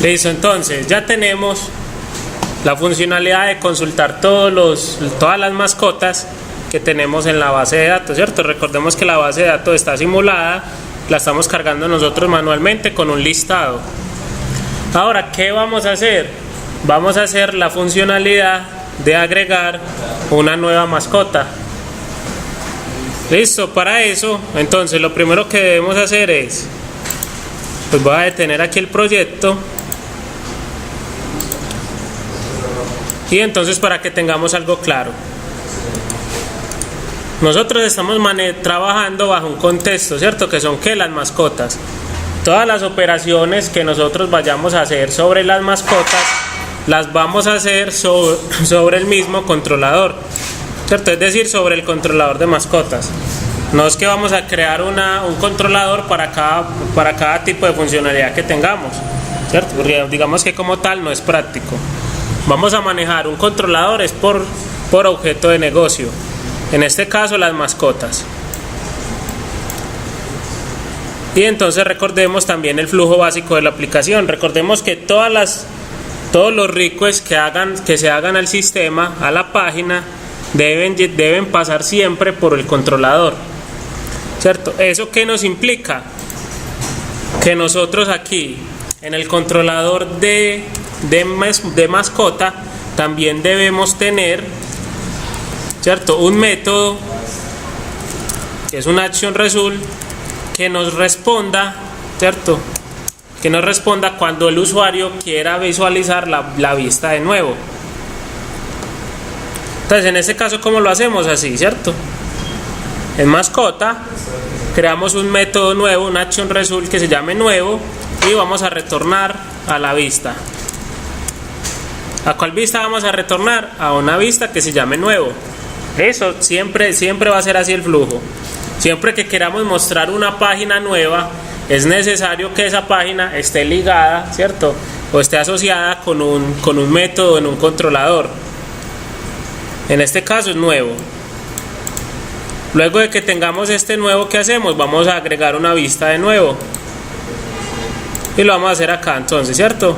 Listo, entonces ya tenemos la funcionalidad de consultar todas las mascotas que tenemos en la base de datos, ¿cierto? Recordemos que la base de datos está simulada, la estamos cargando nosotros manualmente con un listado. Ahora, ¿qué vamos a hacer? Vamos a hacer la funcionalidad de agregar una nueva mascota. Listo, para eso, entonces lo primero que debemos hacer es, pues voy a detener aquí el proyecto. Y entonces, para que tengamos algo claro, nosotros estamos trabajando bajo un contexto, ¿cierto? Que son las mascotas. Todas las operaciones que nosotros vayamos a hacer sobre las mascotas las vamos a hacer sobre el mismo controlador, ¿cierto? Es decir, sobre el controlador de mascotas. No es que vamos a crear un controlador para cada tipo de funcionalidad que tengamos, ¿cierto? Porque digamos que como tal no es práctico. Vamos a manejar un controlador es por objeto de negocio. En este caso, las mascotas. Y entonces recordemos también el flujo básico de la aplicación. Recordemos que todos los requests que se hagan al sistema, a la página, deben pasar siempre por el controlador, ¿cierto? ¿Eso qué nos implica? Que nosotros aquí, en el controlador de mascota, también debemos tener, ¿cierto?, un método que es una action result que nos responda, ¿cierto?, que nos responda cuando el usuario quiera visualizar la vista de nuevo. Entonces, en este caso, ¿cómo lo hacemos? Así, ¿cierto? En mascota creamos un método nuevo, un action result que se llame nuevo, y vamos a retornar a la vista. ¿A cuál vista vamos a retornar? A una vista que se llame nuevo. Eso siempre va a ser así el flujo. Siempre que queramos mostrar una página nueva, es necesario que esa página esté ligada, ¿cierto?, o esté asociada con un método en un controlador. En este caso es nuevo. Luego de que tengamos este nuevo, ¿qué hacemos? Vamos a agregar una vista de nuevo. Y lo vamos a hacer acá, entonces, ¿cierto?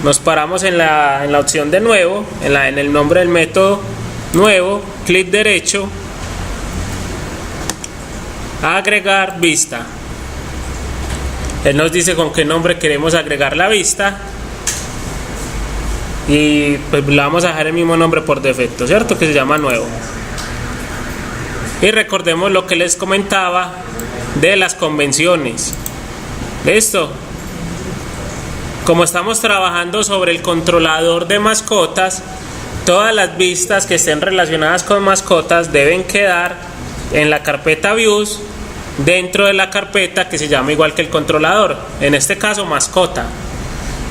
Nos paramos en la opción de nuevo, en el nombre del método nuevo, clic derecho, agregar vista. Él nos dice con qué nombre queremos agregar la vista y pues le vamos a dejar el mismo nombre por defecto, ¿cierto?, que se llama nuevo. Y recordemos lo que les comentaba de las convenciones. ¿Listo? Como estamos trabajando sobre el controlador de mascotas, todas las vistas que estén relacionadas con mascotas deben quedar en la carpeta views, dentro de la carpeta que se llama igual que el controlador, en este caso mascota.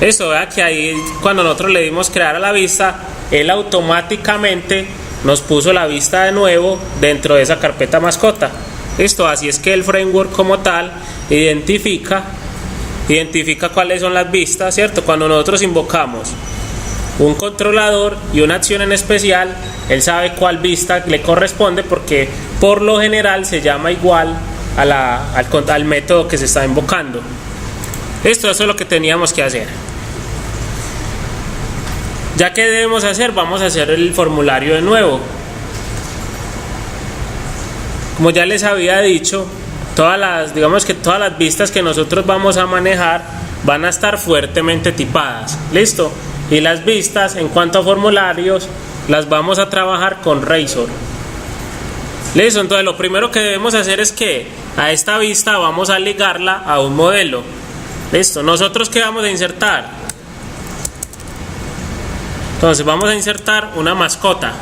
Eso, vea que ahí cuando nosotros le dimos crear a la vista, él automáticamente nos puso la vista de nuevo dentro de esa carpeta mascota. Listo, así es que el framework como tal identifica cuáles son las vistas, ¿cierto? Cuando nosotros invocamos un controlador y una acción en especial, él sabe cuál vista le corresponde, porque por lo general se llama igual al método que se está invocando. Eso es lo que teníamos que hacer. Ya que debemos hacer, vamos a hacer el formulario de nuevo. Como ya les había dicho, digamos que todas las vistas que nosotros vamos a manejar van a estar fuertemente tipadas. ¿Listo? Y las vistas, en cuanto a formularios, las vamos a trabajar con Razor. ¿Listo? Entonces lo primero que debemos hacer es que a esta vista vamos a ligarla a un modelo. ¿Listo? ¿Nosotros qué vamos a insertar? Entonces vamos a insertar una mascota,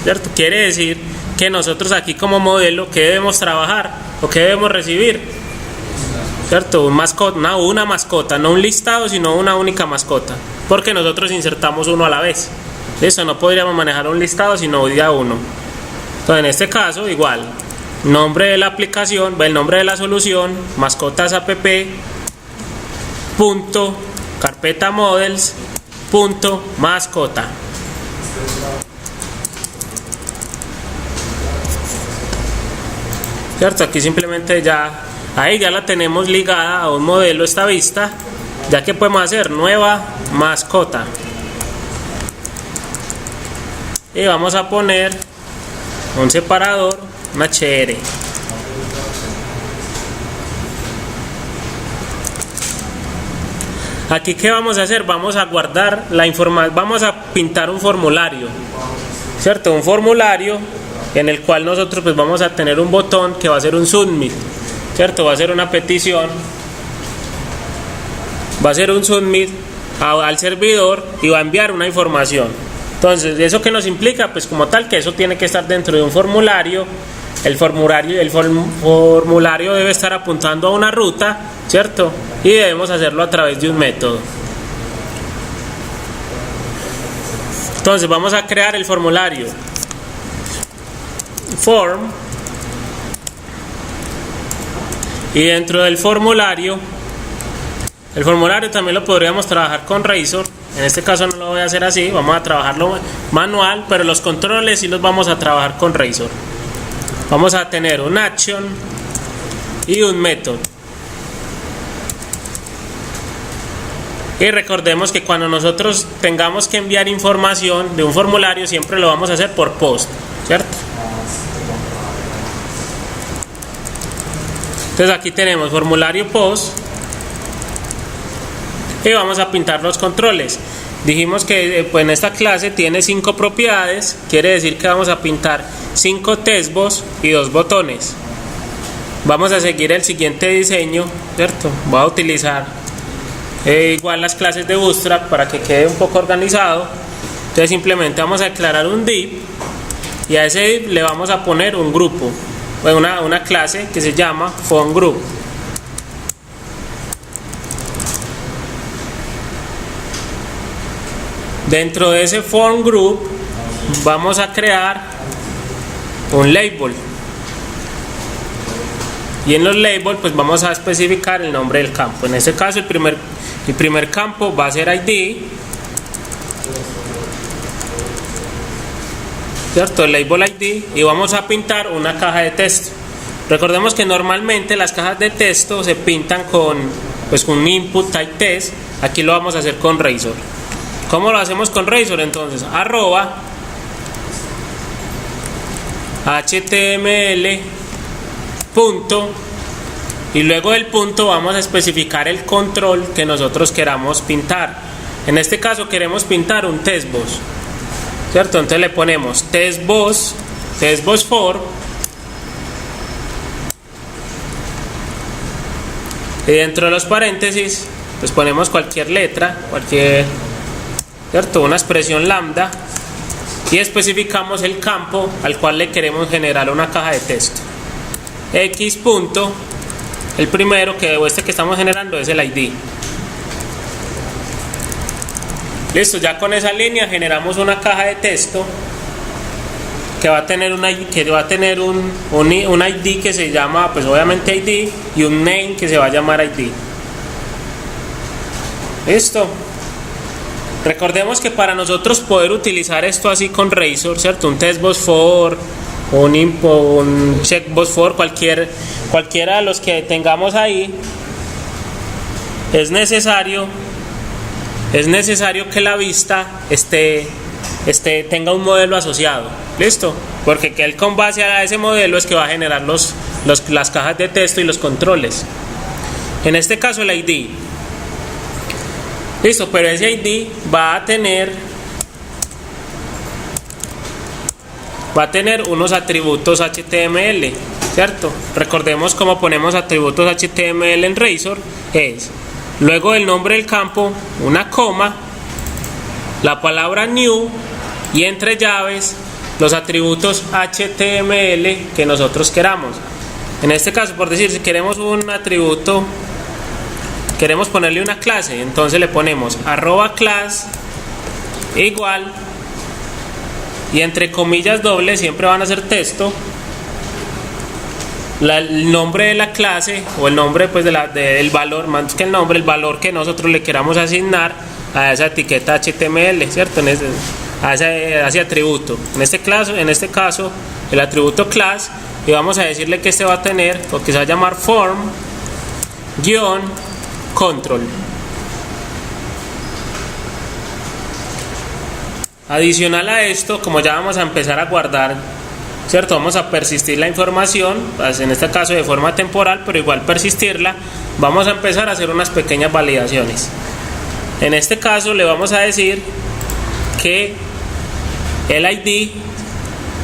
¿cierto? Quiere decir que nosotros aquí como modelo, ¿qué debemos trabajar? ¿O qué debemos recibir? ¿Cierto? Una mascota, no un listado, sino una única mascota, porque nosotros insertamos uno a la vez. Eso, no podríamos manejar un listado sino día uno. Entonces en este caso igual, nombre de la aplicación, el nombre de la solución, mascotas app, punto, carpeta models, punto, mascota. ¿Cierto? Aquí simplemente ahí ya la tenemos ligada a un modelo esta vista, ya que podemos hacer nueva mascota y vamos a poner un separador, una HR. Aquí, ¿qué vamos a hacer? Vamos a guardar la información, vamos a pintar un formulario, ¿cierto? Un formulario en el cual nosotros pues vamos a tener un botón que va a ser un submit, ¿cierto? Va a ser una petición, va a ser un submit al servidor y va a enviar una información. Entonces, ¿eso qué nos implica? Pues como tal que eso tiene que estar dentro de un formulario. El formulario debe estar apuntando a una ruta, ¿cierto? Y debemos hacerlo a través de un método. Entonces vamos a crear el formulario form, y dentro del formulario, el formulario también lo podríamos trabajar con Razor. En este caso no lo voy a hacer así, vamos a trabajarlo manual, pero los controles sí los vamos a trabajar con Razor. Vamos a tener un action y un método. Y recordemos que cuando nosotros tengamos que enviar información de un formulario, siempre lo vamos a hacer por post, ¿cierto? Entonces aquí tenemos formulario post y vamos a pintar los controles. Dijimos que pues en esta clase tiene 5 propiedades, quiere decir que vamos a pintar 5 textbox y 2 botones. Vamos a seguir el siguiente diseño, ¿cierto? Voy a utilizar igual las clases de Bootstrap para que quede un poco organizado. Entonces simplemente vamos a declarar un div y a ese div le vamos a poner un grupo, una clase que se llama FontGroup. Dentro de ese FontGroup vamos a crear un label y en los labels pues vamos a especificar el nombre del campo. En este caso el primer campo va a ser ID, ¿cierto? El label ID, y vamos a pintar una caja de texto. Recordemos que normalmente las cajas de texto se pintan con un input type text. Aquí lo vamos a hacer con Razor. ¿Cómo lo hacemos con Razor? Entonces, arroba html punto, y luego del punto vamos a especificar el control que nosotros queramos pintar. En este caso queremos pintar un textbox, ¿cierto? Entonces le ponemos textbox for, y dentro de los paréntesis pues ponemos cualquier letra, ¿cierto? Una expresión lambda, y especificamos el campo al cual le queremos generar una caja de texto. X punto, el primero que estamos generando es el ID. Listo, ya con esa línea generamos una caja de texto que va a tener un ID que se llama pues obviamente ID, y un name que se va a llamar ID. Listo. Recordemos que para nosotros poder utilizar esto así con Razor, ¿cierto? Un textbox for, un checkbox for, cualquiera de los que tengamos ahí, es necesario que la vista tenga un modelo asociado. ¿Listo? Porque que él con base a ese modelo es que va a generar las cajas de texto y los controles. En este caso el ID. Listo, pero ese ID va a tener unos atributos HTML, ¿cierto? Recordemos cómo ponemos atributos HTML en Razor. Es luego del nombre del campo, una coma, la palabra new, y entre llaves los atributos HTML que nosotros queramos. En este caso, por decir, si queremos un atributo, queremos ponerle una clase, entonces le ponemos @class igual, y entre comillas dobles siempre van a ser texto, el nombre de la clase, o el nombre pues del valor, más que el nombre, el valor que nosotros le queramos asignar a esa etiqueta HTML, ¿cierto? A ese atributo. En este caso el atributo class, y vamos a decirle que este va a tener, o que se va a llamar form-control. Adicional a esto, como ya vamos a empezar a guardar, ¿cierto? Vamos a persistir la información, pues en este caso de forma temporal, pero igual persistirla, vamos a empezar a hacer unas pequeñas validaciones. En este caso le vamos a decir que el ID,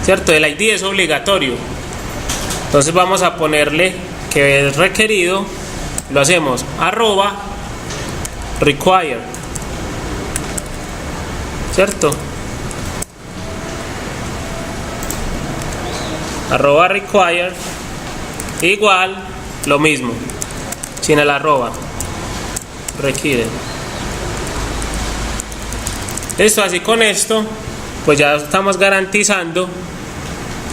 ¿cierto? El ID es obligatorio. Entonces vamos a ponerle que es requerido, lo hacemos @require, ¿cierto? @require igual lo mismo, sin el arroba, requiere. Listo, así con esto pues ya estamos garantizando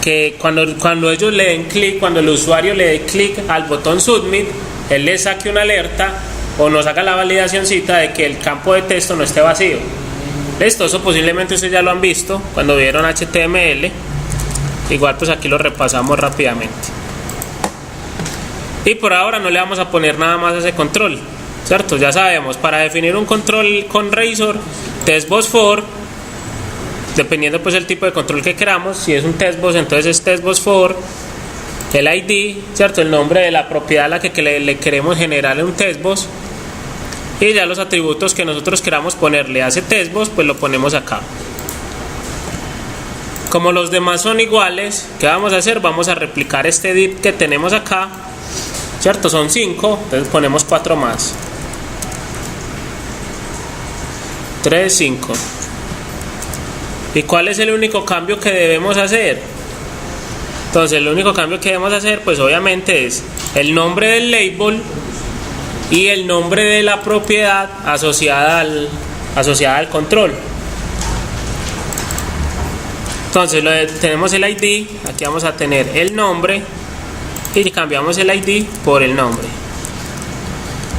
que cuando ellos le den clic, cuando el usuario le dé clic al botón submit, él le saque una alerta o nos haga la validacióncita de que el campo de texto no esté vacío. Listo, eso posiblemente ustedes ya lo han visto cuando vieron HTML. Igual pues aquí lo repasamos rápidamente. Y por ahora no le vamos a poner nada más a ese control, ¿cierto? Ya sabemos, para definir un control con Razor, testbox for, dependiendo pues el tipo de control que queramos, si es un testbox entonces es testbox for, el ID, ¿cierto? El nombre de la propiedad a la que le queremos generar un testbox, y ya los atributos que nosotros queramos ponerle a ese testbox pues lo ponemos acá. Como los demás son iguales, ¿qué vamos a hacer? Vamos a replicar este div que tenemos acá, ¿cierto? Son 5, entonces ponemos 4 más. 3, 5. ¿Y cuál es el único cambio que debemos hacer? Entonces el único cambio que debemos hacer pues obviamente es el nombre del label y el nombre de la propiedad asociada al control. Entonces tenemos el ID, aquí vamos a tener el nombre y cambiamos el ID por el nombre.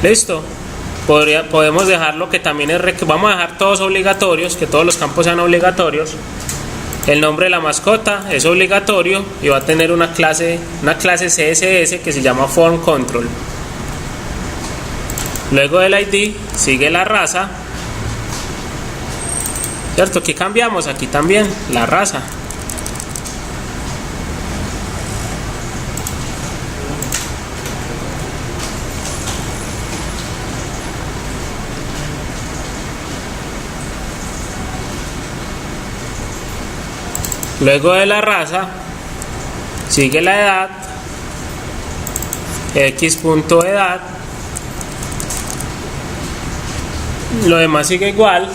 Listo. Podemos dejarlo que también vamos a dejar todos obligatorios, que todos los campos sean obligatorios. El nombre de la mascota es obligatorio y va a tener una clase CSS que se llama form control. Luego del ID sigue la raza, ¿cierto? Aquí cambiamos, aquí también la raza. Luego de la raza sigue la edad, x.edad. Lo demás sigue igual.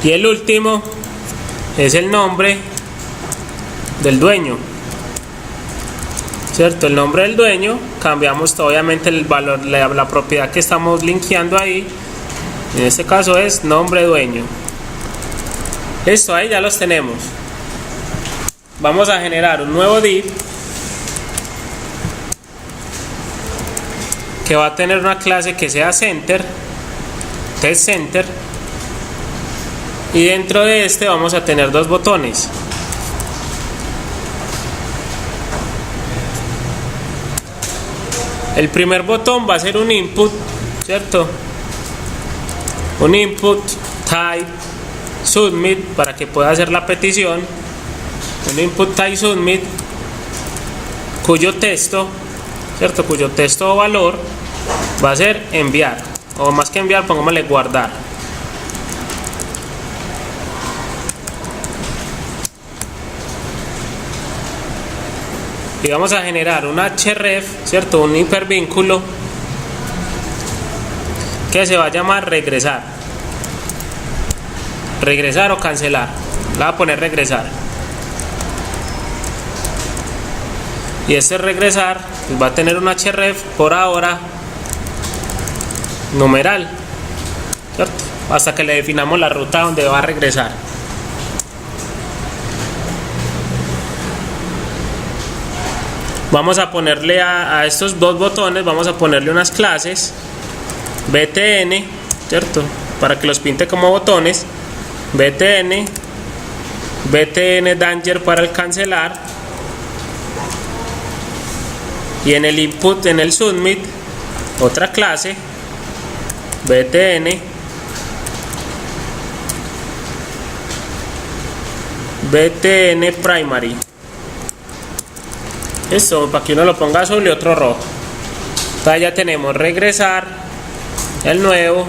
Y el último es el nombre del dueño, ¿cierto? El nombre del dueño, cambiamos obviamente el valor, la propiedad que estamos linkeando ahí. En este caso es nombre dueño. Listo, ahí ya los tenemos. Vamos a generar un nuevo div que va a tener una clase que sea center, test center, y dentro de este vamos a tener dos botones. El primer botón va a ser un input, ¿cierto? Un input type submit para que pueda hacer la petición. Un input type submit cuyo texto, ¿cierto? Cuyo texto o valor va a ser enviar, o más que enviar pongámosle guardar. Y vamos a generar un href, ¿cierto? Un hipervínculo que se va a llamar regresar. Regresar o cancelar. Le voy a poner regresar. Y este regresar pues va a tener un href por ahora numeral, ¿cierto? Hasta que le definamos la ruta donde va a regresar. Vamos a ponerle a estos dos botones, vamos a ponerle unas clases btn, ¿cierto? Para que los pinte como botones. btn danger para el cancelar, y en el input, en el submit, otra clase btn btn primary. Esto para que uno lo ponga azul y otro rojo. Entonces ya tenemos regresar el nuevo.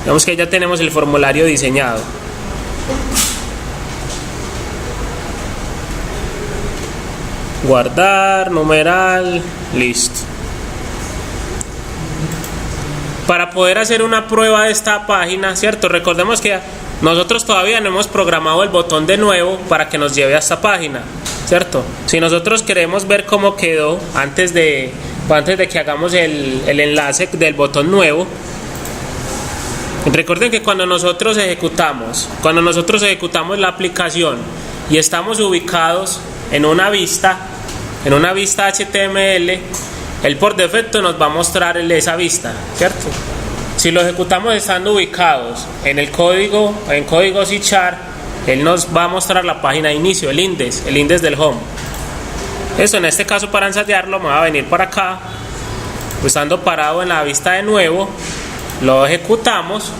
Vemos que ya tenemos el formulario diseñado. Guardar, numeral, listo. Para poder hacer una prueba de esta página, ¿cierto? Recordemos que nosotros todavía no hemos programado el botón de nuevo para que nos lleve a esta página, ¿cierto? Si nosotros queremos ver cómo quedó antes de que hagamos el enlace del botón nuevo, recuerden que cuando nosotros ejecutamos la aplicación y estamos ubicados en una vista HTML, él por defecto nos va a mostrar esa vista, ¿cierto? Si lo ejecutamos estando ubicados en código C#, él nos va a mostrar la página de inicio, el index del home. Eso, en este caso, para ensayarlo, me va a venir para acá, estando parado en la vista de nuevo, lo ejecutamos.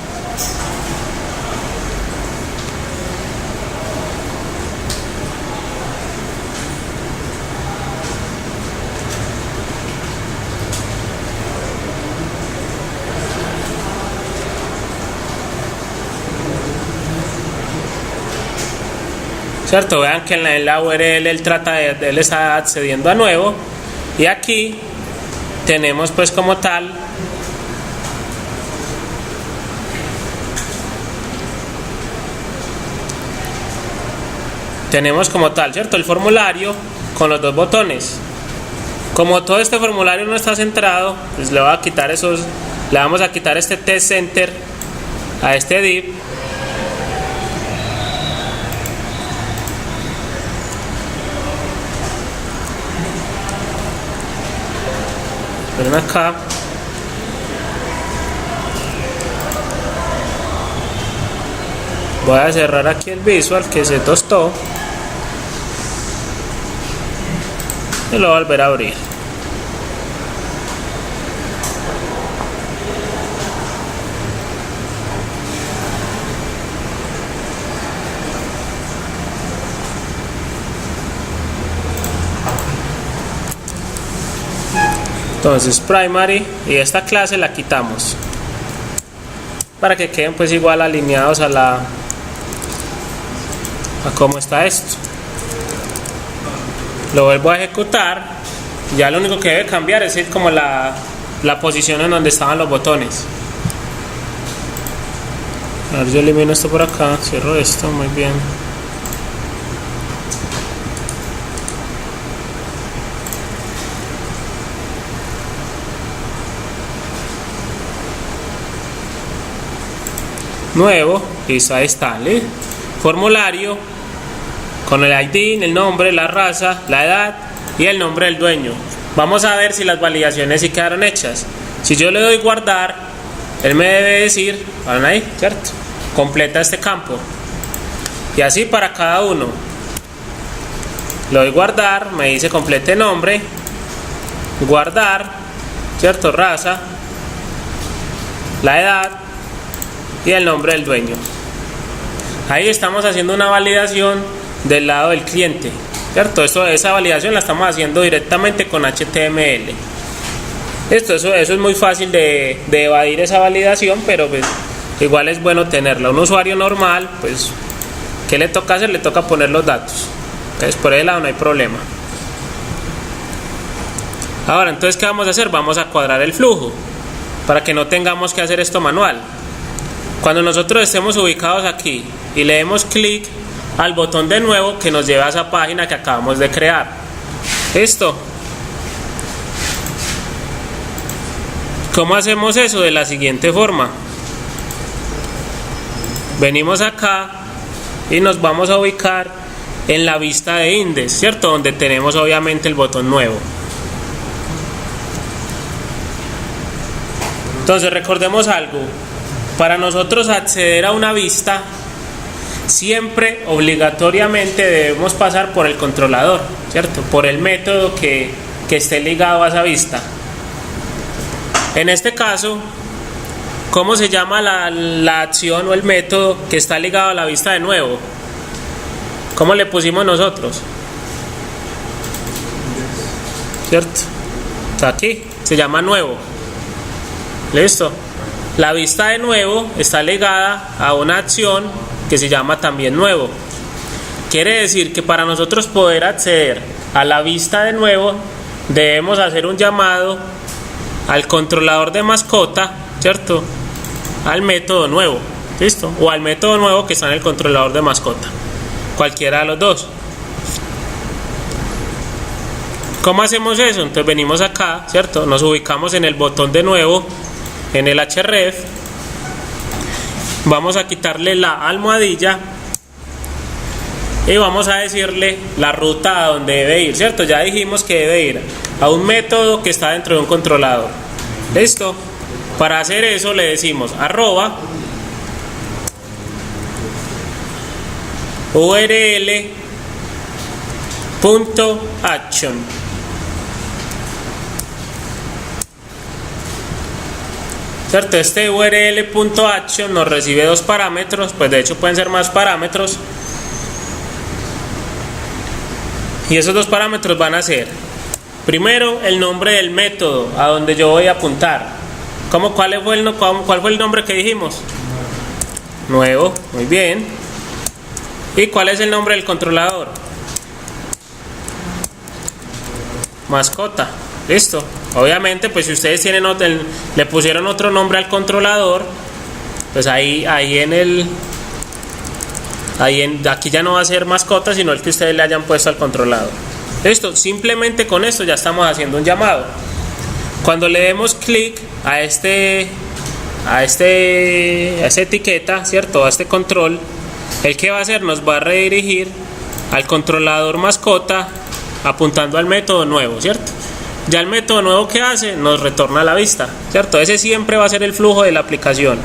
¿Cierto? Vean que en la URL él está accediendo a nuevo, y aquí tenemos pues como tal ¿cierto? El formulario con los dos botones. Como todo este formulario no está centrado, pues le vamos a quitar este test center a este div. Ven acá, voy a cerrar aquí el visual que se tostó y lo voy a volver a abrir. Entonces primary, y esta clase la quitamos para que queden pues igual alineados a cómo está esto. Lo vuelvo a ejecutar. Ya lo único que debe cambiar es como la posición en donde estaban los botones. A ver, yo elimino esto por acá, cierro esto, muy bien. Nuevo, listo, ahí está, ¿listo? Formulario con el ID, el nombre, la raza, la edad y el nombre del dueño. Vamos a ver si las validaciones sí quedaron hechas. Si yo le doy guardar, él me debe decir, ¿van ahí? ¿Cierto? Completa este campo. Y así para cada uno. Le doy guardar, me dice complete nombre, guardar, ¿cierto? Raza, la edad y el nombre del dueño. Ahí estamos haciendo una validación del lado del cliente, ¿cierto? Esa validación la estamos haciendo directamente con HTML. Eso es muy fácil de evadir esa validación, pero pues igual es bueno tenerla. Un usuario normal, pues, ¿qué le toca hacer? Le toca poner los datos. Entonces por ese lado no hay problema. Ahora, entonces, ¿qué vamos a hacer? Vamos a cuadrar el flujo para que no tengamos que hacer esto manual. Cuando nosotros estemos ubicados aquí y le demos clic al botón de nuevo que nos lleva a esa página que acabamos de crear. ¿Listo? ¿Cómo hacemos eso? De la siguiente forma. Venimos acá y nos vamos a ubicar en la vista de index, ¿cierto? Donde tenemos obviamente el botón nuevo. Entonces recordemos algo. Para nosotros acceder a una vista, siempre obligatoriamente debemos pasar por el controlador, ¿cierto? Por el método que esté ligado a esa vista. En este caso, ¿cómo se llama la acción o el método que está ligado a la vista de nuevo? ¿Cómo le pusimos nosotros? ¿Cierto? Está aquí, se llama nuevo. Listo. La vista de nuevo está ligada a una acción que se llama también nuevo. Quiere decir que para nosotros poder acceder a la vista de nuevo, debemos hacer un llamado al controlador de mascota, ¿cierto? Al método nuevo, ¿listo? O al método nuevo que está en el controlador de mascota. Cualquiera de los dos. ¿Cómo hacemos eso? Entonces venimos acá, ¿cierto? Nos ubicamos en el botón de nuevo, en el href. Vamos a quitarle la almohadilla y vamos a decirle la ruta a donde debe ir, ¿cierto? Ya dijimos que debe ir a un método que está dentro de un controlador. ¿Listo? Para hacer eso le decimos @url.action. ¿Cierto? Este url.action nos recibe dos parámetros, pues de hecho pueden ser más parámetros. Y esos dos parámetros van a ser, primero, el nombre del método a donde yo voy a apuntar. ¿Cuál fue el nombre que dijimos? Nuevo, muy bien. ¿Y cuál es el nombre del controlador? Mascota. Listo. Obviamente, pues si ustedes tienen le pusieron otro nombre al controlador, pues aquí ya no va a ser mascota, sino el que ustedes le hayan puesto al controlador. Listo. Simplemente con esto ya estamos haciendo un llamado. Cuando le demos clic a esta etiqueta, ¿cierto? A este control, el que va a hacer nos va a redirigir al controlador mascota apuntando al método nuevo, ¿cierto? Ya el método nuevo que hace nos retorna la vista, ¿cierto? Ese siempre va a ser el flujo de la aplicación.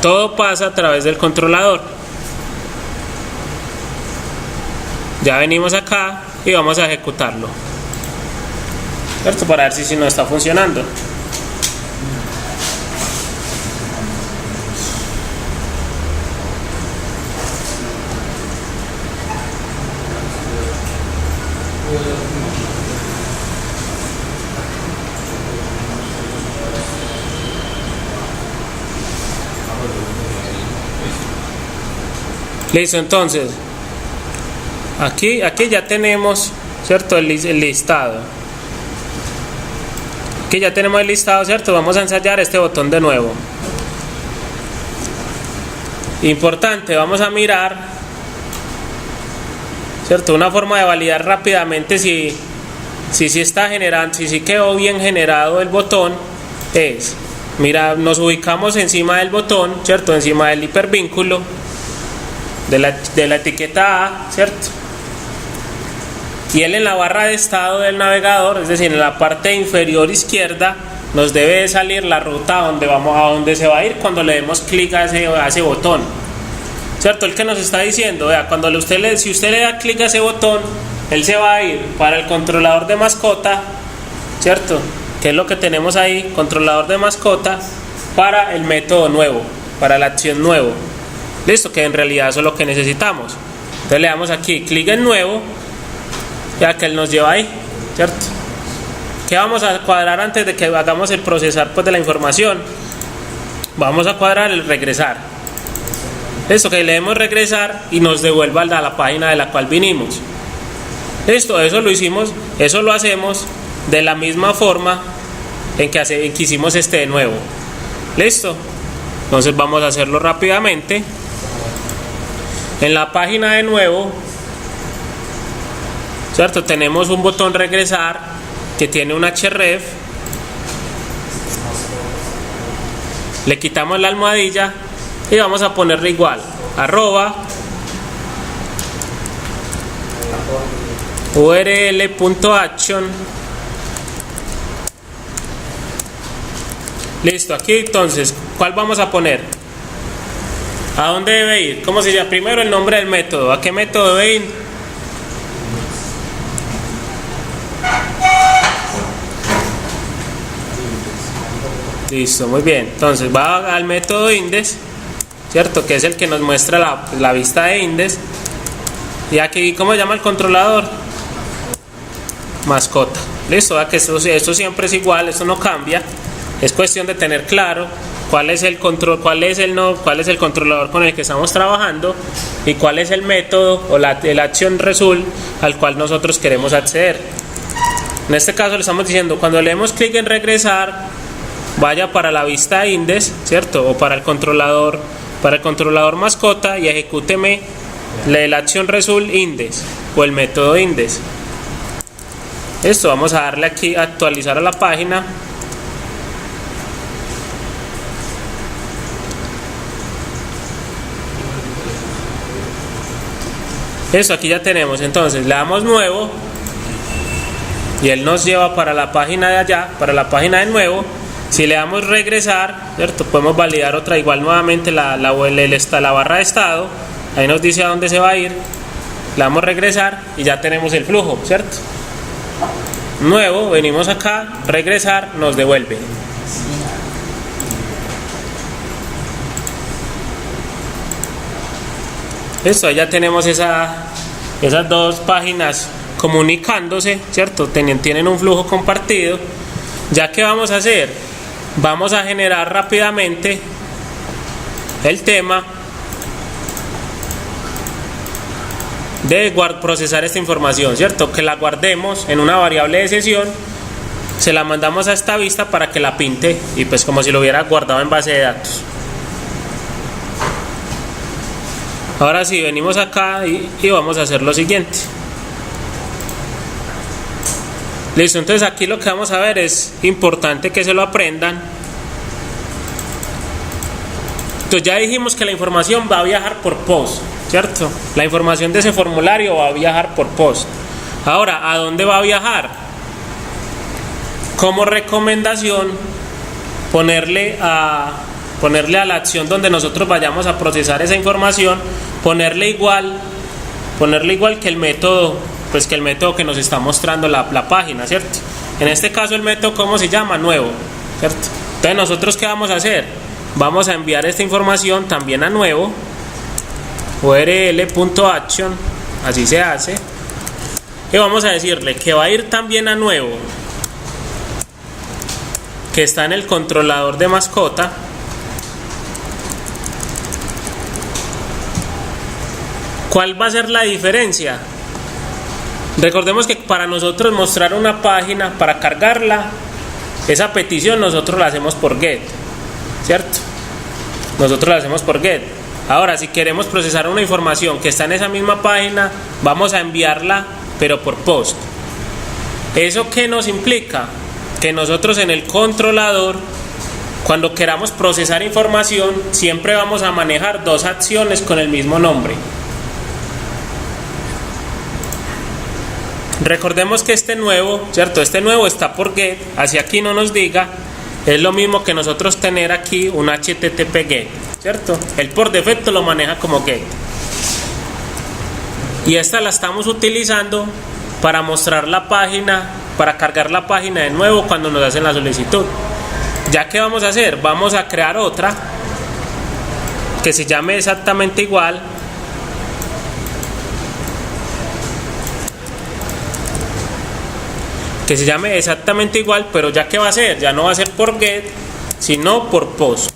Todo pasa a través del controlador. Ya venimos acá y vamos a ejecutarlo, ¿cierto? Para ver si no está funcionando. Listo, entonces aquí ya tenemos, ¿cierto? El listado. Aquí ya tenemos el listado, ¿cierto? Vamos a ensayar este botón de nuevo. Importante, vamos a mirar, ¿cierto? Una forma de validar rápidamente si está generando, si quedó bien generado el botón es, mira, nos ubicamos encima del botón, ¿cierto? Encima del hipervínculo de la etiqueta A, ¿cierto? Y él en la barra de estado del navegador, es decir, en la parte inferior izquierda, nos debe de salir la ruta a donde se va a ir cuando le demos clic a ese botón, ¿cierto? El que nos está diciendo, vea, si usted le da clic a ese botón, él se va a ir para el controlador de mascota, ¿cierto? Que es lo que tenemos ahí, controlador de mascota, para el método nuevo, para la acción nuevo. Listo, que en realidad eso es lo que necesitamos. Entonces le damos aquí clic en nuevo, ya que él nos lleva ahí, ¿cierto? ¿Qué vamos a cuadrar antes de que hagamos el procesar de la información? Vamos a cuadrar el regresar. Listo, que le demos regresar y nos devuelva a la página de la cual vinimos. Listo, eso lo hacemos de la misma forma en que hicimos este de nuevo. Listo. Entonces vamos a hacerlo rápidamente. En la página de nuevo, ¿cierto? Tenemos un botón regresar que tiene un href. Le quitamos la almohadilla y vamos a ponerle igual, @url.action. Listo, aquí entonces, ¿cuál vamos a poner? ¿A dónde debe ir? ¿Cómo se llama? Primero el nombre del método. ¿A qué método debe ir? Listo, muy bien. Entonces va al método index, ¿cierto? Que es el que nos muestra la vista de index. Y aquí, ¿cómo se llama el controlador? Mascota. Listo, que esto siempre es igual, esto no cambia. Es cuestión de tener claro cuál es el control, cuál es el controlador con el que estamos trabajando y cuál es el método o el action result al cual nosotros queremos acceder. En este caso le estamos diciendo, cuando le demos clic en regresar, vaya para la vista index, ¿cierto? O para el controlador mascota y ejecúteme el action result index o el método index. Esto, vamos a darle aquí a actualizar a la página. Eso, aquí ya tenemos. Entonces le damos nuevo y él nos lleva para la página de allá, para la página de nuevo. Si le damos regresar, ¿cierto? Podemos validar otra igual nuevamente la barra de estado. Ahí nos dice a dónde se va a ir. Le damos regresar y ya tenemos el flujo, ¿cierto? Nuevo, venimos acá, regresar, nos devuelve. Listo, ya tenemos esas dos páginas comunicándose, ¿cierto? Tienen un flujo compartido. Ya que vamos a hacer, vamos a generar rápidamente el tema de procesar esta información, ¿cierto? Que la guardemos en una variable de sesión, se la mandamos a esta vista para que la pinte y pues como si lo hubiera guardado en base de datos. Ahora sí, venimos acá y vamos a hacer lo siguiente. Listo, entonces aquí lo que vamos a ver es importante que se lo aprendan. Entonces ya dijimos que la información va a viajar por post, ¿cierto? La información de ese formulario va a viajar por post. Ahora, ¿a dónde va a viajar? Como recomendación, ponerle a la acción donde nosotros vayamos a procesar esa información, ponerle igual que el método, pues que el método que nos está mostrando la página, ¿cierto? En este caso el método, ¿cómo se llama? Nuevo, ¿cierto? Entonces nosotros, ¿qué vamos a hacer? Vamos a enviar esta información también a nuevo, url.action, así se hace, y vamos a decirle que va a ir también a nuevo, que está en el controlador de mascota. ¿Cuál va a ser la diferencia? Recordemos que para nosotros mostrar una página, para cargarla, esa petición nosotros la hacemos por get, ¿cierto? Nosotros la hacemos por get. Ahora, si queremos procesar una información que está en esa misma página, vamos a enviarla, pero por post. ¿Eso qué nos implica? Que nosotros en el controlador, cuando queramos procesar información, siempre vamos a manejar dos acciones con el mismo nombre. Recordemos que este nuevo, ¿cierto? Este nuevo está por get, así aquí no nos diga, es lo mismo que nosotros tener aquí un HTTP get, ¿cierto? Él por defecto lo maneja como get. Y esta la estamos utilizando para mostrar la página, para cargar la página de nuevo cuando nos hacen la solicitud. Ya que vamos a hacer, vamos a crear otra que se llame exactamente igual. Que se llame exactamente igual, pero ya que va a ser, ya no va a ser por get, sino por post.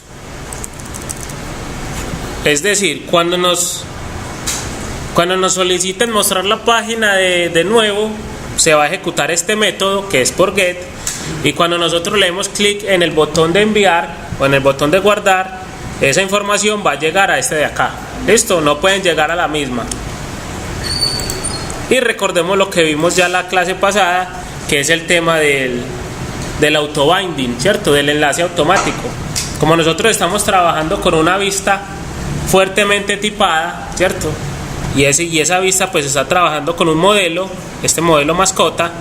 Es decir, cuando nos soliciten mostrar la página de nuevo, se va a ejecutar este método que es por get, y cuando nosotros le demos clic en el botón de enviar o en el botón de guardar, esa información va a llegar a este de acá. Listo, no pueden llegar a la misma. Y recordemos lo que vimos ya en la clase pasada, que es el tema del autobinding, ¿cierto? Del enlace automático. Como nosotros estamos trabajando con una vista fuertemente tipada, ¿cierto? Y esa vista pues está trabajando con un modelo, este modelo mascota.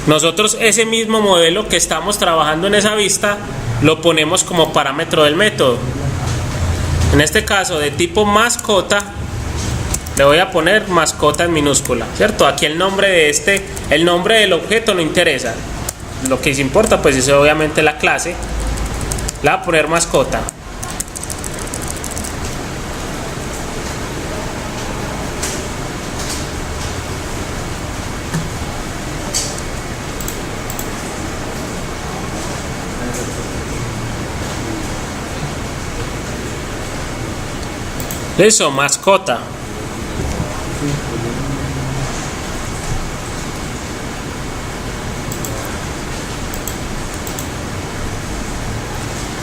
Nosotros ese mismo modelo que estamos trabajando en esa vista lo ponemos como parámetro del método. En este caso de tipo mascota, le voy a poner mascota en minúscula, ¿cierto? Aquí el nombre el nombre del objeto no interesa. Lo que importa pues es obviamente la clase. Le voy a poner mascota. Eso, mascota.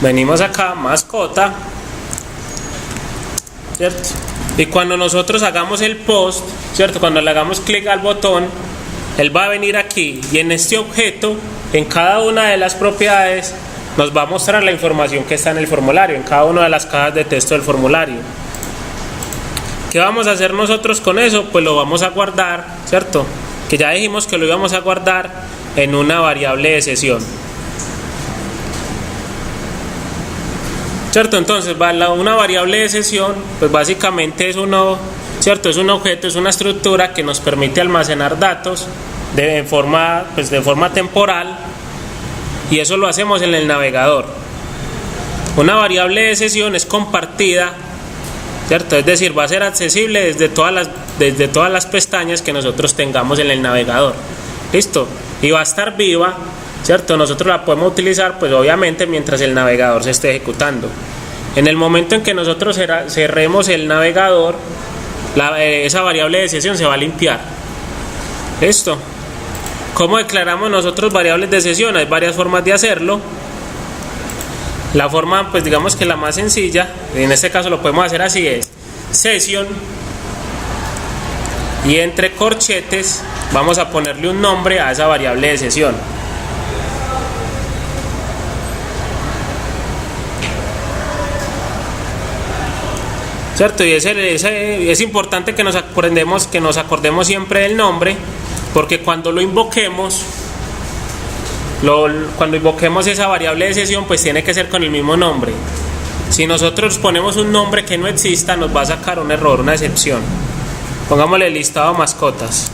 Venimos acá, mascota, ¿cierto? Y cuando nosotros hagamos el post, ¿cierto? Cuando le hagamos clic al botón, él va a venir aquí y en este objeto, en cada una de las propiedades, nos va a mostrar la información que está en el formulario, en cada una de las cajas de texto del formulario. ¿Qué vamos a hacer nosotros con eso? Pues lo vamos a guardar, ¿cierto? Que ya dijimos que lo íbamos a guardar en una variable de sesión. ¿Cierto? Entonces, una variable de sesión, pues básicamente es ¿cierto? Es un objeto, es una estructura que nos permite almacenar datos de forma temporal, y eso lo hacemos en el navegador. Una variable de sesión es compartida, ¿cierto? Es decir, va a ser accesible desde todas las pestañas que nosotros tengamos en el navegador. ¿Listo? Y va a estar viva, ¿cierto? Nosotros la podemos utilizar, pues obviamente, mientras el navegador se esté ejecutando. En el momento en que nosotros cerremos el navegador, esa variable de sesión se va a limpiar. ¿Listo? ¿Cómo declaramos nosotros variables de sesión? Hay varias formas de hacerlo. La forma, pues digamos que la más sencilla, en este caso lo podemos hacer así, es session, y entre corchetes vamos a ponerle un nombre a esa variable de sesión. ¿Cierto? Y es importante que nos acordemos siempre del nombre, porque cuando lo invoquemos, cuando invoquemos esa variable de sesión, pues tiene que ser con el mismo nombre. Si nosotros ponemos un nombre que no exista, nos va a sacar un error, una excepción. Pongámosle listado de mascotas.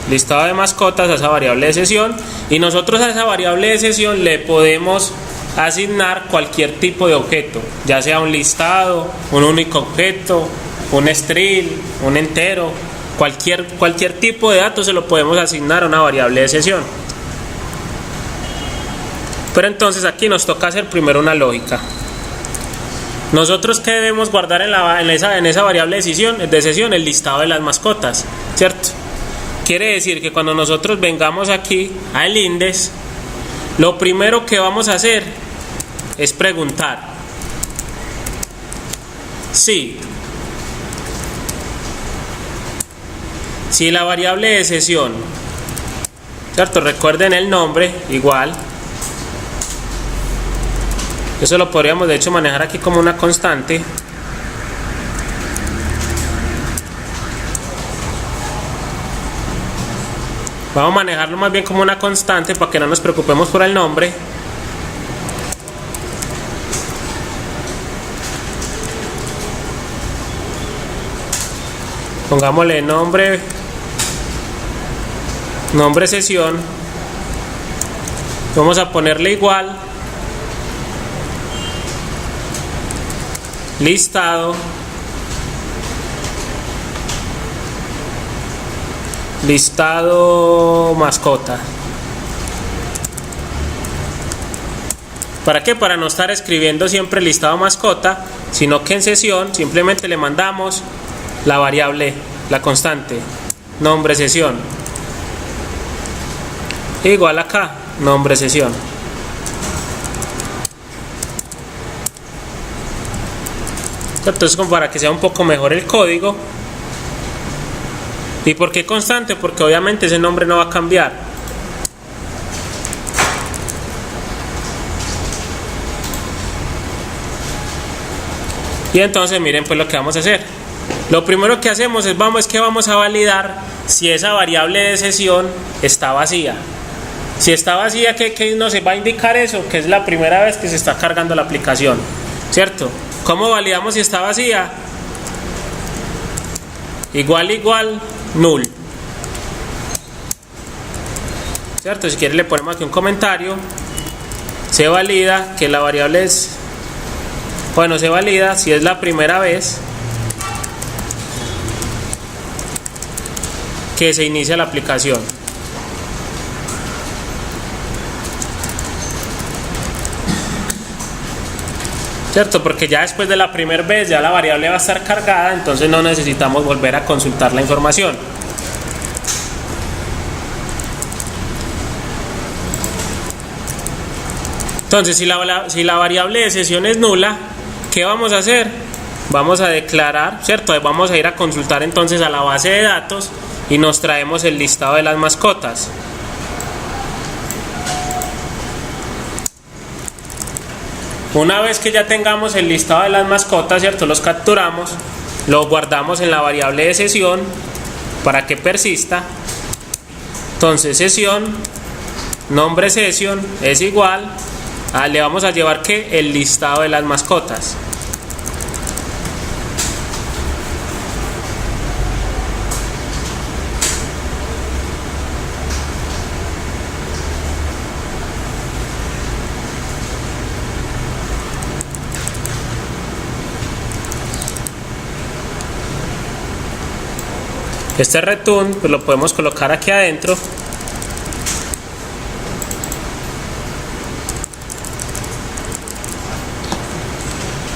Listado de mascotas a esa variable de sesión, y nosotros a esa variable de sesión le podemos asignar cualquier tipo de objeto, ya sea un listado, un único objeto, un string, un entero, cualquier tipo de datos se lo podemos asignar a una variable de sesión. Pero entonces aquí nos toca hacer primero una lógica. Nosotros, ¿qué debemos guardar en esa variable de sesión? El listado de las mascotas, ¿cierto? Quiere decir que cuando nosotros vengamos aquí al index, lo primero que vamos a hacer es preguntar si la variable de sesión, ¿cierto? Recuerden el nombre, igual. Eso lo podríamos de hecho manejar aquí como una constante. Vamos a manejarlo más bien como una constante para que no nos preocupemos por el nombre. Pongámosle nombre sesión. Vamos a ponerle igual listado mascota. ¿Para qué? Para no estar escribiendo siempre listado mascota, sino que en sesión simplemente le mandamos la variable, la constante, nombre sesión, igual acá, nombre sesión. Entonces, como para que sea un poco mejor el código. ¿Y por qué constante? Porque obviamente ese nombre no va a cambiar. Y entonces miren pues lo que vamos a hacer. Lo primero que hacemos es vamos a validar si esa variable de sesión está vacía. Si está vacía, ¿qué nos va a indicar eso? Que es la primera vez que se está cargando la aplicación, ¿cierto? ¿Cómo validamos si está vacía? Igual null, ¿cierto? Si quiere le ponemos aquí un comentario. Se valida que la variable es, se valida si es la primera vez que se inicia la aplicación. ¿cierto? Porque ya después de la primera vez ya la variable va a estar cargada, entonces no necesitamos volver a consultar la información. Entonces, si la variable de sesión es nula, ¿qué vamos a hacer? Vamos a declarar, ¿cierto? Vamos a ir a consultar entonces a la base de datos y nos traemos el listado de las mascotas. Una vez que ya tengamos el listado de las mascotas, ¿cierto? Los capturamos, los guardamos en la variable de sesión para que persista. Entonces, sesión, nombre sesión es igual a, le vamos a llevar que el listado de las mascotas. Este return pues lo podemos colocar aquí adentro.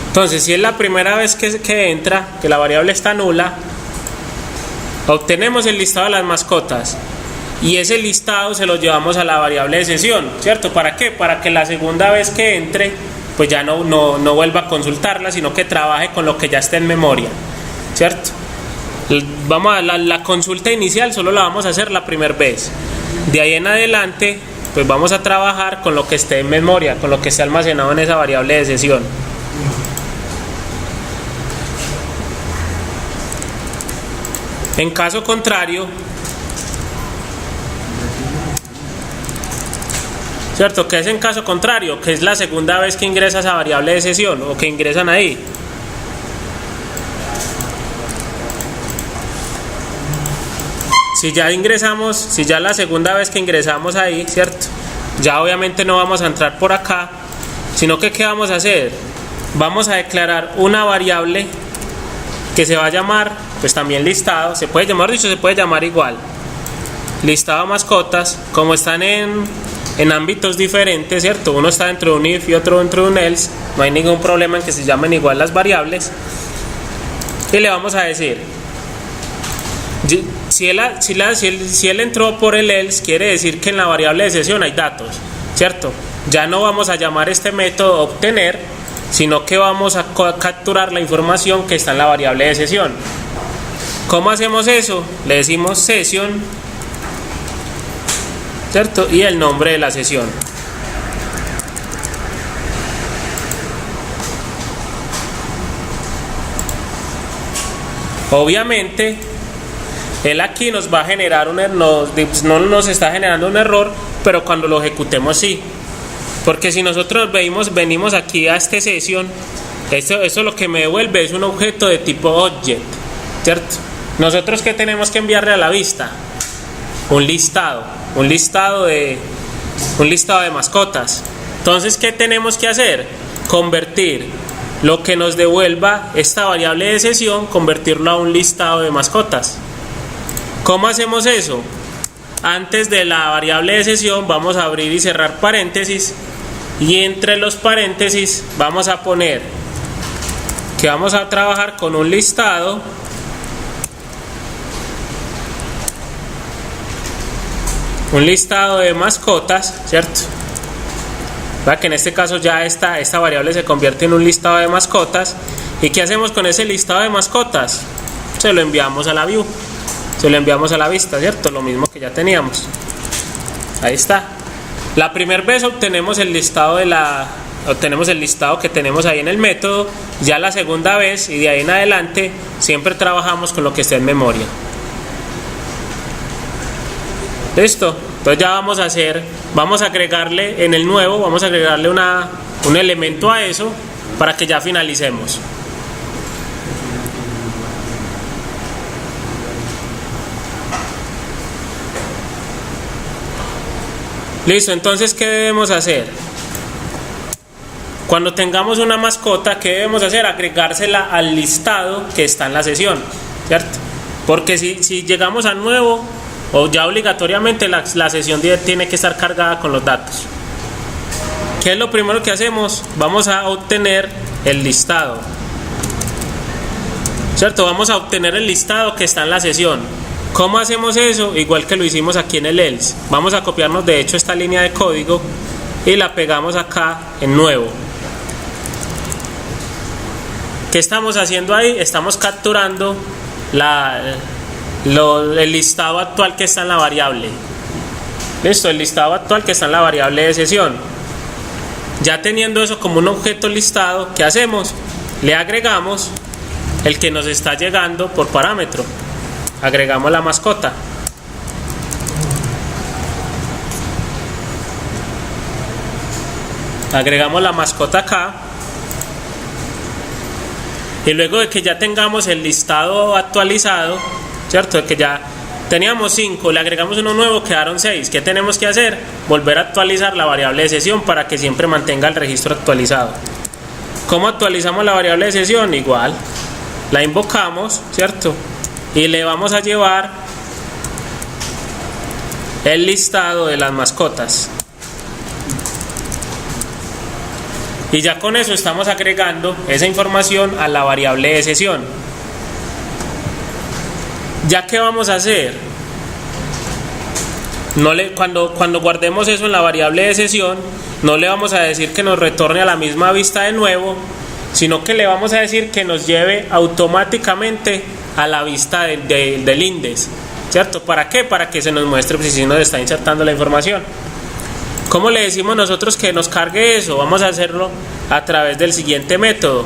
Entonces, si es la primera vez que entra, que la variable está nula, obtenemos el listado de las mascotas y ese listado se lo llevamos a la variable de sesión, ¿cierto? ¿Para qué? Para que la segunda vez que entre pues ya no vuelva a consultarla, sino que trabaje con lo que ya está en memoria, ¿cierto? Vamos a la consulta inicial solo la vamos a hacer la primera vez. De ahí en adelante pues vamos a trabajar con lo que esté en memoria, con lo que esté almacenado en esa variable de sesión. En caso contrario, ¿cierto? ¿Qué es en caso contrario? Que es la segunda vez que ingresa esa variable de sesión o que ingresan ahí. Si ya ingresamos, si ya la segunda vez que ingresamos ahí, ¿cierto? Ya obviamente no vamos a entrar por acá, sino que ¿qué vamos a hacer? Vamos a declarar una variable que se va a llamar, pues también listado, se puede llamar, dicho, se puede llamar igual. Listado de mascotas, como están en ámbitos diferentes, ¿cierto? Uno está dentro de un if y otro dentro de un else, no hay ningún problema en que se llamen igual las variables. Y le vamos a decir, si él entró por el else, quiere decir que en la variable de sesión hay datos, ¿cierto? Ya no vamos a llamar este método obtener, sino que vamos a capturar la información que está en la variable de sesión. ¿Cómo hacemos eso? Le decimos sesión, ¿cierto? Y el nombre de la sesión. Obviamente él aquí nos va a generar un error, no nos está generando un error, pero cuando lo ejecutemos sí. Porque si nosotros venimos aquí a este sesión, esto lo que me devuelve es un objeto de tipo object, ¿cierto? Nosotros ¿qué tenemos que enviarle a la vista? Un listado de mascotas. Entonces, ¿qué tenemos que hacer? Convertir lo que nos devuelva esta variable de sesión, convertirlo a un listado de mascotas. ¿Cómo hacemos eso? Antes de la variable de sesión vamos a abrir y cerrar paréntesis, y entre los paréntesis vamos a poner que vamos a trabajar con un listado de mascotas, ¿cierto? Para que en este caso ya esta variable se convierte en un listado de mascotas. ¿Y qué hacemos con ese listado de mascotas? Se lo enviamos a la view, se lo enviamos a la vista, ¿cierto? Lo mismo que ya teníamos. Ahí está. La primera vez obtenemos el listado que tenemos ahí en el método. Ya la segunda vez y de ahí en adelante siempre trabajamos con lo que esté en memoria. ¿Listo? Entonces ya vamos a agregarle en el nuevo, vamos a agregarle un elemento a eso para que ya finalicemos. Listo, entonces ¿qué debemos hacer? Cuando tengamos una mascota, ¿qué debemos hacer? Agregársela al listado que está en la sesión, ¿cierto? Porque si llegamos a nuevo, o ya obligatoriamente la sesión tiene que estar cargada con los datos. ¿Qué es lo primero que hacemos? Vamos a obtener el listado, ¿cierto? Vamos a obtener el listado que está en la sesión. ¿Cómo hacemos eso? Igual que lo hicimos aquí en el else. Vamos a copiarnos de hecho esta línea de código y la pegamos acá en nuevo. ¿Qué estamos haciendo ahí? Estamos capturando el listado actual que está en la variable. Listo, el listado actual que está en la variable de sesión. Ya teniendo eso como un objeto listado, ¿qué hacemos? Le agregamos el que nos está llegando por parámetro. Agregamos la mascota. Agregamos la mascota acá. Y luego de que ya tengamos el listado actualizado, ¿cierto? De que ya teníamos 5, le agregamos uno nuevo, quedaron 6. ¿Qué tenemos que hacer? Volver a actualizar la variable de sesión para que siempre mantenga el registro actualizado. ¿Cómo actualizamos la variable de sesión? Igual, la invocamos, ¿cierto? Y le vamos a llevar el listado de las mascotas. Y ya con eso estamos agregando esa información a la variable de sesión. ¿Ya qué vamos a hacer? Cuando guardemos eso en la variable de sesión, no le vamos a decir que nos retorne a la misma vista de nuevo, sino que le vamos a decir que nos lleve automáticamente a la vista del index, ¿cierto? ¿Para qué? Para que se nos muestre si nos está insertando la información. ¿Cómo le decimos nosotros que nos cargue eso? Vamos a hacerlo a través del siguiente método,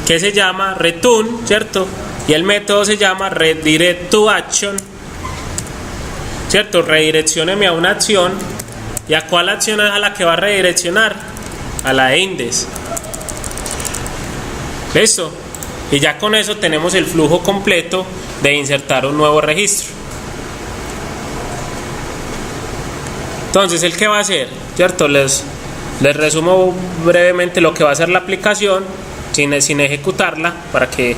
que se llama return, ¿cierto? Y el método se llama redirect to action, ¿cierto? Redireccióneme a una acción. ¿Y a cuál acción es a la que va a redireccionar? A la de index. ¿Listo? Y ya con eso tenemos el flujo completo de insertar un nuevo registro. Entonces, ¿el qué va a hacer? ¿Cierto? Les resumo brevemente lo que va a hacer la aplicación sin ejecutarla para que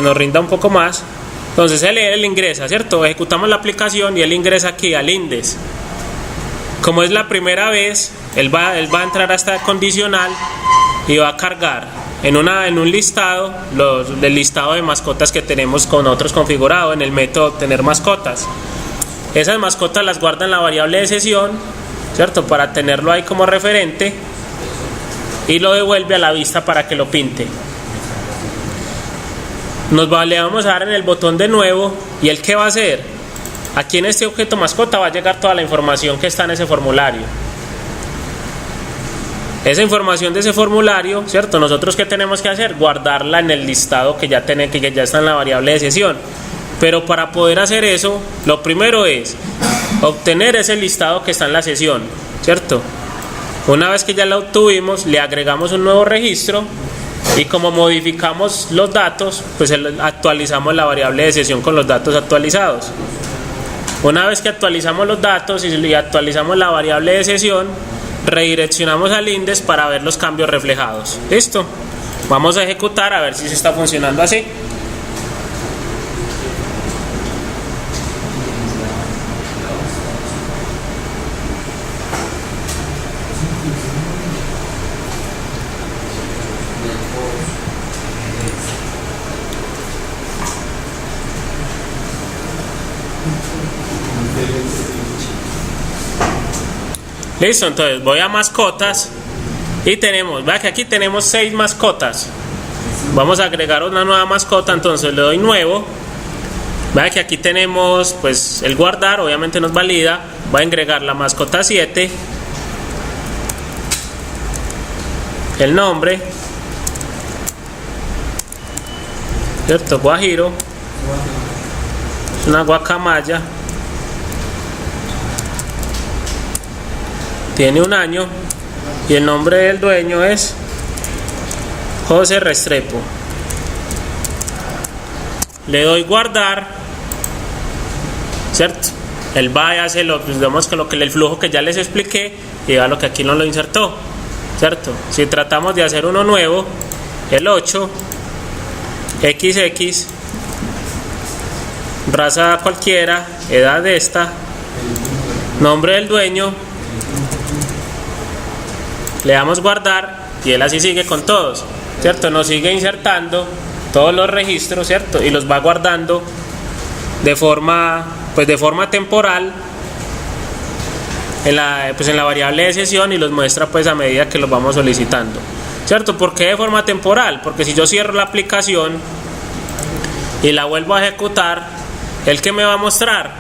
nos rinda un poco más. Entonces él ingresa, ¿cierto? Ejecutamos la aplicación y él ingresa aquí al index. Como es la primera vez, él va a entrar a esta condicional y va a cargar en un listado del listado de mascotas que tenemos con otros configurado en el método obtener mascotas. Esas mascotas las guarda en la variable de sesión, ¿cierto? Para tenerlo ahí como referente y lo devuelve a la vista para que lo pinte. Le vamos a dar en el botón de nuevo y él ¿qué va a hacer? Aquí en este objeto mascota va a llegar toda la información que está en ese formulario. Esa información de ese formulario, ¿cierto? Nosotros ¿qué tenemos que hacer? Guardarla en el listado que ya está en la variable de sesión. Pero para poder hacer eso, lo primero es obtener ese listado que está en la sesión, ¿cierto? Una vez que ya lo obtuvimos, le agregamos un nuevo registro y como modificamos los datos, pues actualizamos la variable de sesión con los datos actualizados. Una vez que actualizamos los datos y actualizamos la variable de sesión, redireccionamos al index para ver los cambios reflejados. ¿Listo? Vamos a ejecutar a ver si se está funcionando así. Listo, entonces voy a mascotas y vea que aquí tenemos 6 mascotas. Vamos a agregar una nueva mascota, entonces le doy nuevo. Vea que aquí tenemos pues el guardar, obviamente nos valida. Voy a agregar la mascota 7, el nombre, ¿cierto? Guajiro, es una guacamaya. Tiene 1 año y el nombre del dueño es José Restrepo. Le doy guardar, ¿cierto? Él va y hace el flujo que ya les expliqué y va lo que aquí no lo insertó, ¿cierto? Si tratamos de hacer uno nuevo, el 8, XX, raza cualquiera, edad de esta, nombre del dueño, le damos guardar y él así sigue con todos, ¿cierto? Nos sigue insertando todos los registros, ¿cierto? Y los va guardando de forma temporal en la variable de sesión, y los muestra pues a medida que los vamos solicitando, ¿cierto? ¿Por qué de forma temporal? Porque si yo cierro la aplicación y la vuelvo a ejecutar, ¿el que me va a mostrar?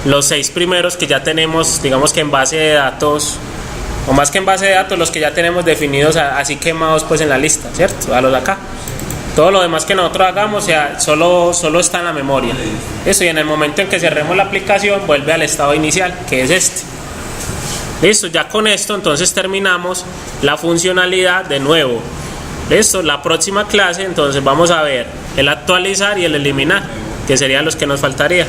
Los 6 primeros que ya tenemos, digamos que en base de datos, o más que en base de datos, los que ya tenemos definidos así quemados pues en la lista, ¿cierto? A los de acá. Todo lo demás que nosotros hagamos, o sea, solo está en la memoria. Eso, y en el momento en que cerremos la aplicación, vuelve al estado inicial, que es este. Listo, ya con esto entonces terminamos la funcionalidad de nuevo. Listo, la próxima clase entonces vamos a ver el actualizar y el eliminar, que serían los que nos faltaría.